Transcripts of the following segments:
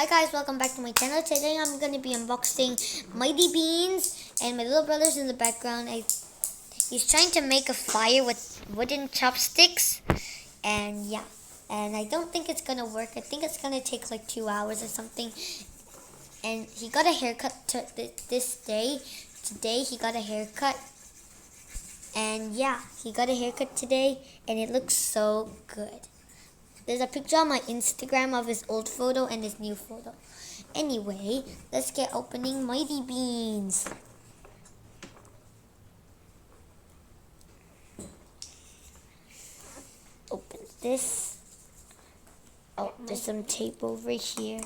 Hi guys, welcome back to my channel. Today I'm going to be unboxing Mighty Beanz, and my little brother's in the background. He's trying to make a fire with wooden chopsticks, and yeah, and I don't think it's going to work. I think it's going to take like 2 hours or something. And he got a haircut this day. Today he got a haircut, and yeah, he got a haircut today, and it looks so good. There's a picture on my Instagram of his old photo and his new photo. Anyway, let's get opening Mighty Beanz. Open this. Oh, there's some tape over here.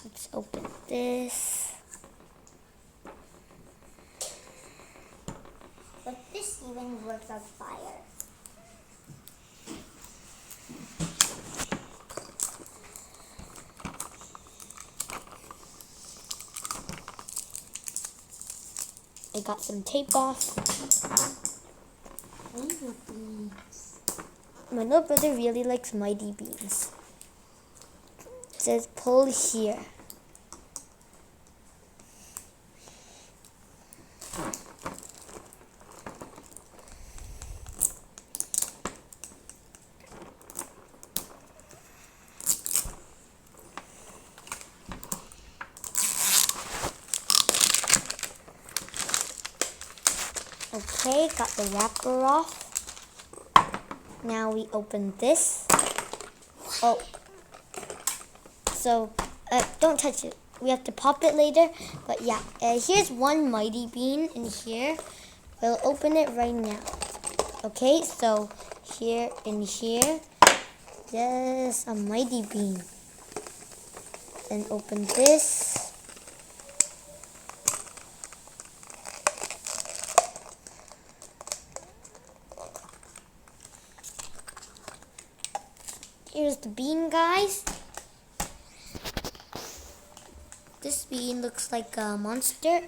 Let's open this. But this even works on fire. I got some tape off. My little brother really likes Mighty Beanz. It says pull here. Okay, got the wrapper off. Now we open this. Oh, so don't touch it. We have to pop it later. But yeah, here's one Mighty Bean in here. We'll open it right now. Okay, so here in here, there's a Mighty Bean. Then open this. Here's the bean, guys. This bean looks like a monster.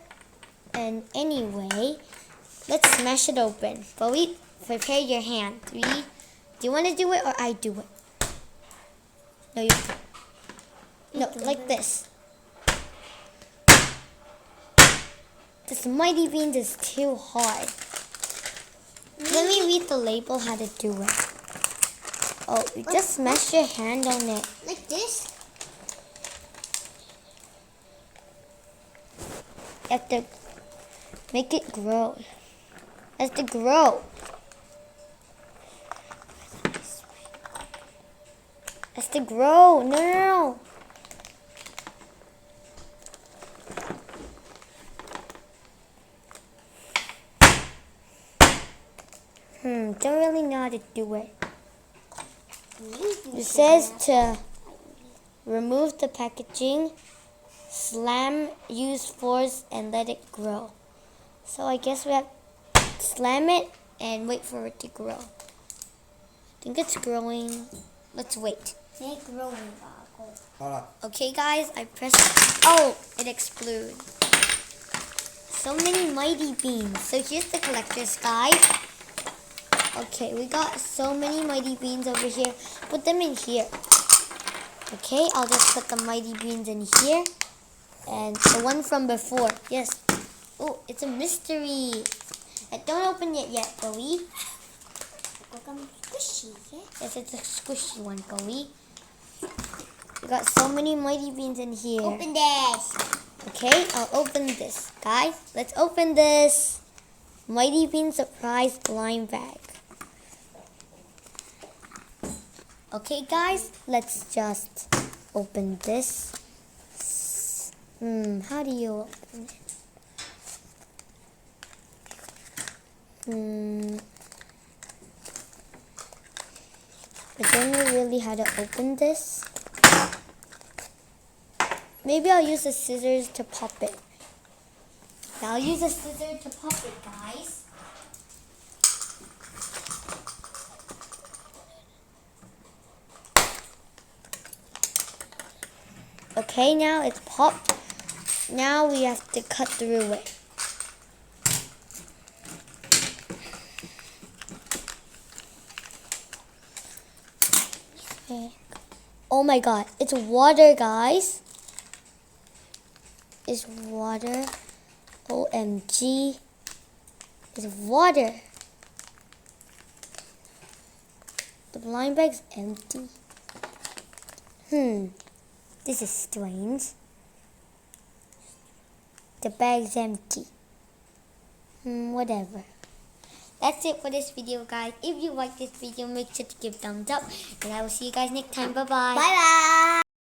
And anyway, let's smash it open. But prepare your hand. Do you want to do it or I do it? No, like this. This Mighty Beanz is too hard. Let me read the label how to do it. Oh, you just smash your hand on it. Like this? You have to make it grow. It has to grow. It has to grow. No. Don't really know how to do it. It says to remove the packaging, slam, use force, and let it grow. So I guess we have to slam it and wait for it to grow. I think it's growing. Let's wait. It's growing. Hold on. Okay, guys, I pressed. Oh, it exploded. So many Mighty Beanz. So here's the collector's guide. Okay, we got so many Mighty Beanz over here. Put them in here. Okay, I'll just put the Mighty Beanz in here. And the one from before. Yes. Oh, it's a mystery. Don't open it yet, Chloe. Squishy, yeah? Yes, it's a squishy one, Chloe. We got so many Mighty Beanz in here. Open this. Okay, I'll open this. Guys, let's open this Mighty Beanz surprise blind bag. Okay, guys, let's just open this. How do you open it? I don't know really how to open this. Maybe I'll use the scissors to pop it. I'll use a scissors to pop it, guys. Okay, now it's popped. Now we have to cut through it. Oh my god, it's water, guys. It's water. OMG. It's water. The blind bag's empty. This is strange. The bag's empty. Whatever. That's it for this video, guys. If you like this video, make sure to give thumbs up. And I will see you guys next time. Bye-bye. Bye-bye.